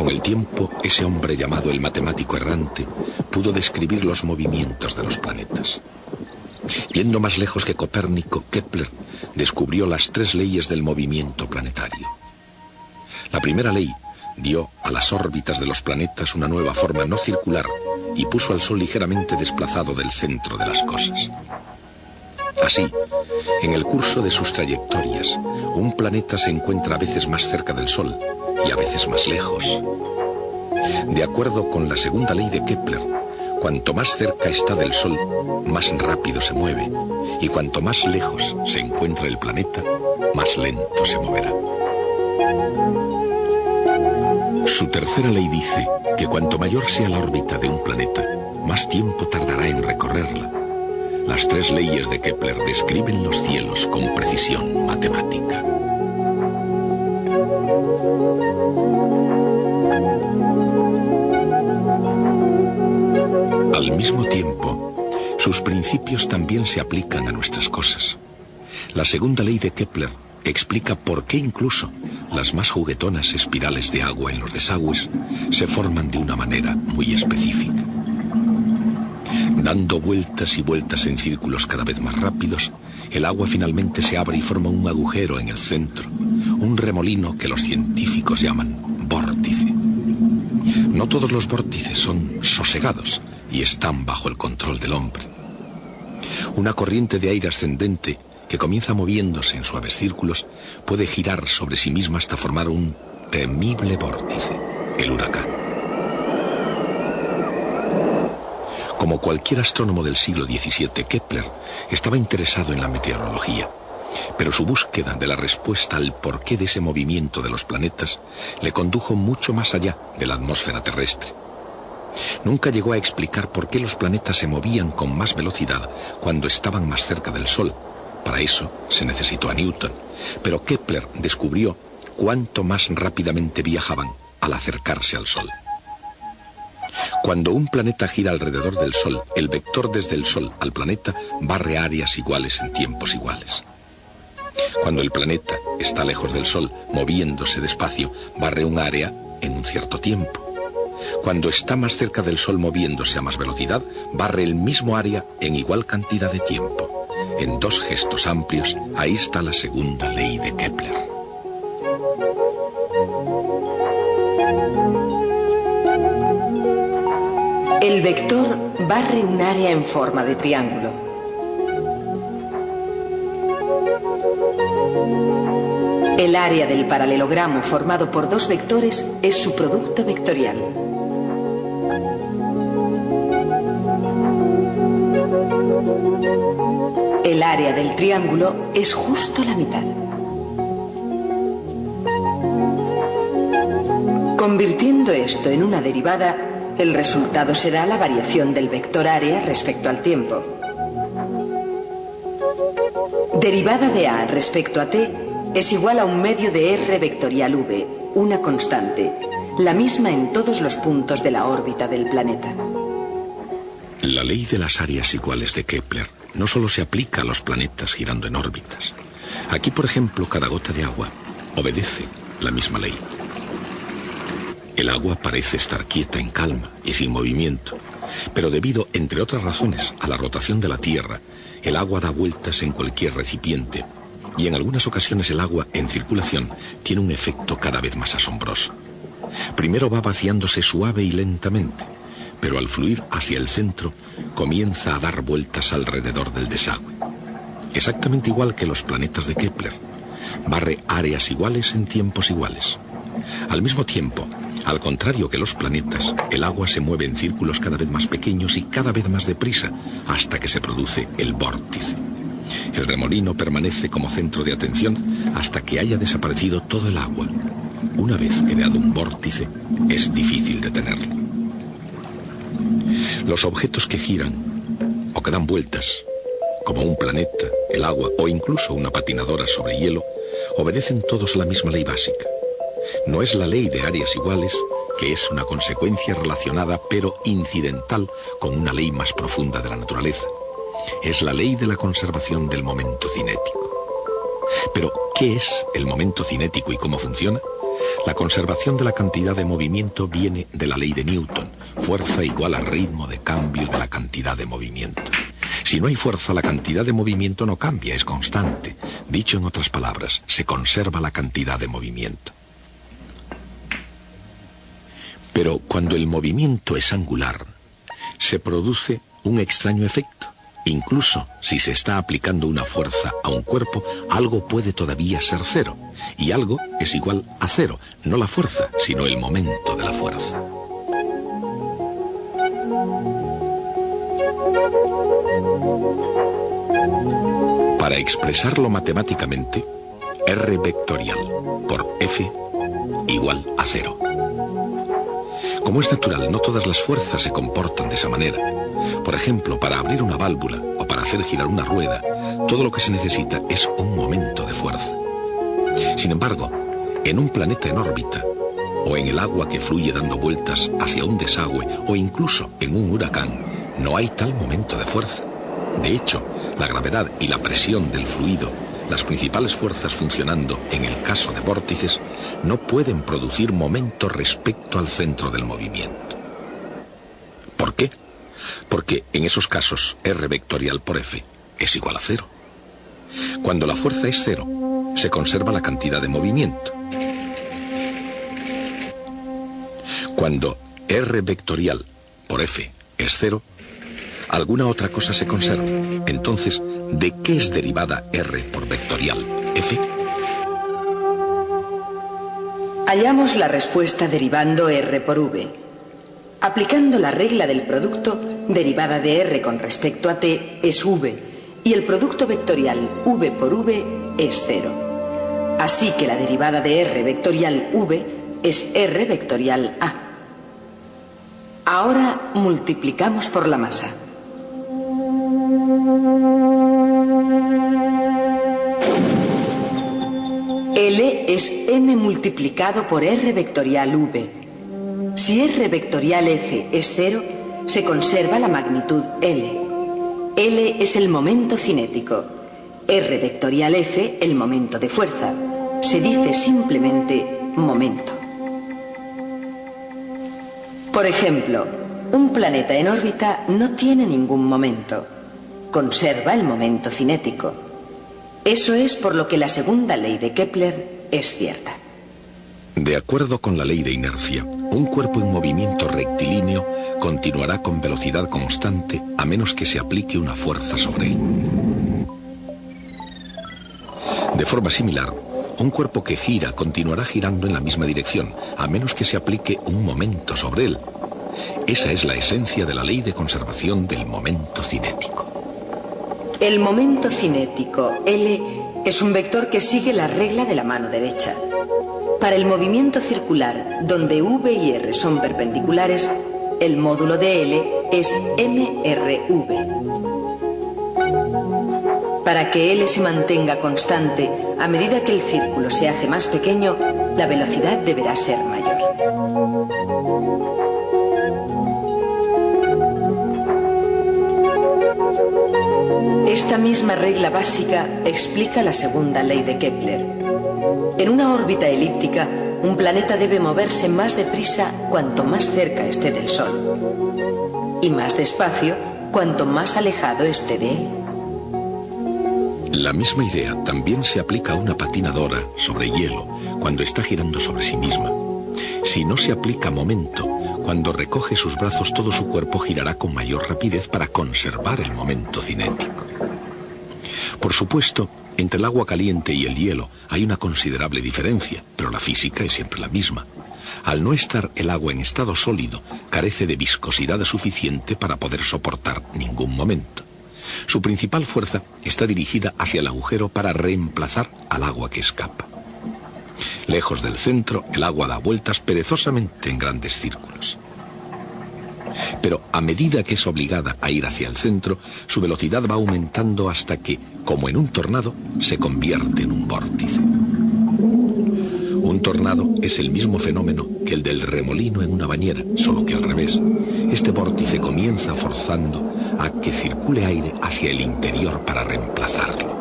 Con el tiempo, ese hombre llamado el matemático errante pudo describir los movimientos de los planetas. Yendo más lejos que Copérnico, Kepler descubrió las 3 leyes del movimiento planetario. La primera ley dio a las órbitas de los planetas una nueva forma no circular y puso al Sol ligeramente desplazado del centro de las cosas. Así, en el curso de sus trayectorias, un planeta se encuentra a veces más cerca del Sol y a veces más lejos. De acuerdo con la segunda ley de Kepler, cuanto más cerca está del Sol, más rápido se mueve, y cuanto más lejos se encuentra el planeta, más lento se moverá. Su tercera ley dice que cuanto mayor sea la órbita de un planeta, más tiempo tardará en recorrerla. Las 3 leyes de Kepler describen los cielos con precisión matemática. Al mismo tiempo, sus principios también se aplican a nuestras cosas. La segunda ley de Kepler explica por qué incluso las más juguetonas espirales de agua en los desagües se forman de una manera muy específica. Dando vueltas y vueltas en círculos cada vez más rápidos, el agua finalmente se abre y forma un agujero en el centro, un remolino que los científicos llaman vórtice. No todos los vórtices son sosegados y están bajo el control del hombre. Una corriente de aire ascendente que comienza moviéndose en suaves círculos puede girar sobre sí misma hasta formar un temible vórtice, el huracán. Como cualquier astrónomo del siglo XVII, Kepler estaba interesado en la meteorología, pero su búsqueda de la respuesta al porqué de ese movimiento de los planetas le condujo mucho más allá de la atmósfera terrestre. Nunca llegó a explicar por qué los planetas se movían con más velocidad cuando estaban más cerca del Sol. Para eso se necesitó a Newton, pero Kepler descubrió cuánto más rápidamente viajaban al acercarse al Sol. Cuando un planeta gira alrededor del Sol, el vector desde el Sol al planeta barre áreas iguales en tiempos iguales. Cuando el planeta está lejos del Sol, moviéndose despacio, barre un área en un cierto tiempo. Cuando está más cerca del Sol moviéndose a más velocidad, barre el mismo área en igual cantidad de tiempo. En 2 gestos amplios, ahí está la segunda ley de Kepler. El vector barre un área en forma de triángulo. El área del paralelogramo formado por 2 vectores es su producto vectorial. El área del triángulo es justo la mitad. Convirtiendo esto en una derivada, el resultado será la variación del vector área respecto al tiempo. Derivada de A respecto a t es igual a un medio de R vectorial V, una constante, la misma en todos los puntos de la órbita del planeta. La ley de las áreas iguales de Kepler no solo se aplica a los planetas girando en órbitas. Aquí, por ejemplo, cada gota de agua obedece la misma ley. El agua parece estar quieta, en calma y sin movimiento, pero debido, entre otras razones, a la rotación de la Tierra, el agua da vueltas en cualquier recipiente y en algunas ocasiones el agua en circulación tiene un efecto cada vez más asombroso. Primero va vaciándose suave y lentamente, pero al fluir hacia el centro comienza a dar vueltas alrededor del desagüe. Exactamente igual que los planetas de Kepler, barre áreas iguales en tiempos iguales. Al mismo tiempo, al contrario que los planetas, el agua se mueve en círculos cada vez más pequeños y cada vez más deprisa hasta que se produce el vórtice. El remolino permanece como centro de atención hasta que haya desaparecido todo el agua. Una vez creado un vórtice, es difícil detenerlo. Los objetos que giran o que dan vueltas, como un planeta, el agua o incluso una patinadora sobre hielo, obedecen todos a la misma ley básica. No es la ley de áreas iguales, que es una consecuencia relacionada pero incidental con una ley más profunda de la naturaleza. Es la ley de la conservación del momento cinético. Pero, ¿qué es el momento cinético y cómo funciona? La conservación de la cantidad de movimiento viene de la ley de Newton, fuerza igual al ritmo de cambio de la cantidad de movimiento. Si no hay fuerza, la cantidad de movimiento no cambia, es constante. Dicho en otras palabras, se conserva la cantidad de movimiento. Pero cuando el movimiento es angular, se produce un extraño efecto. Incluso si se está aplicando una fuerza a un cuerpo, algo puede todavía ser cero. Y algo es igual a cero, no la fuerza, sino el momento de la fuerza. Para expresarlo matemáticamente, R vectorial por F igual a cero. Como es natural, no todas las fuerzas se comportan de esa manera. Por ejemplo, para abrir una válvula o para hacer girar una rueda, todo lo que se necesita es un momento de fuerza. Sin embargo, en un planeta en órbita, o en el agua que fluye dando vueltas hacia un desagüe, o incluso en un huracán, no hay tal momento de fuerza. De hecho, la gravedad y la presión del fluido, las principales fuerzas funcionando en el caso de vórtices, no pueden producir momento respecto al centro del movimiento. ¿Por qué? Porque en esos casos R vectorial por F es igual a cero. Cuando la fuerza es cero, se conserva la cantidad de movimiento. Cuando R vectorial por F es cero, alguna otra cosa se conserva. Entonces, ¿de qué es derivada R por vectorial F? Hallamos la respuesta derivando R por V. Aplicando la regla del producto, derivada de R con respecto a t es V, y el producto vectorial V por V es cero. Así que la derivada de R vectorial V es R vectorial A. Ahora multiplicamos por la masa. L es m multiplicado por R vectorial V. Si R vectorial F es cero, se conserva la magnitud L. L es el momento cinético. R vectorial F el momento de fuerza. Se dice simplemente momento. Por ejemplo, un planeta en órbita no tiene ningún momento. Conserva el momento cinético. Eso es por lo que la segunda ley de Kepler es cierta. De acuerdo con la ley de inercia, un cuerpo en movimiento rectilíneo continuará con velocidad constante a menos que se aplique una fuerza sobre él. De forma similar, un cuerpo que gira continuará girando en la misma dirección, a menos que se aplique un momento sobre él. Esa es la esencia de la ley de conservación del momento cinético. El momento cinético, L, es un vector que sigue la regla de la mano derecha. Para el movimiento circular, donde V y R son perpendiculares, el módulo de L es mRV. Para que L se mantenga constante, a medida que el círculo se hace más pequeño, la velocidad deberá ser mayor. Esta misma regla básica explica la segunda ley de Kepler. En una órbita elíptica, un planeta debe moverse más deprisa cuanto más cerca esté del Sol, y más despacio cuanto más alejado esté de él. La misma idea también se aplica a una patinadora sobre hielo cuando está girando sobre sí misma. Si no se aplica momento, cuando recoge sus brazos todo su cuerpo girará con mayor rapidez para conservar el momento cinético. Por supuesto, entre el agua caliente y el hielo hay una considerable diferencia, pero la física es siempre la misma. Al no estar el agua en estado sólido, carece de viscosidad suficiente para poder soportar ningún momento. Su principal fuerza está dirigida hacia el agujero para reemplazar al agua que escapa. Lejos del centro, el agua da vueltas perezosamente en grandes círculos. Pero a medida que es obligada a ir hacia el centro, su velocidad va aumentando hasta que, como en un tornado, se convierte en un vórtice. Un tornado es el mismo fenómeno que el del remolino en una bañera, solo que al revés. Este vórtice comienza forzando a que circule aire hacia el interior para reemplazarlo.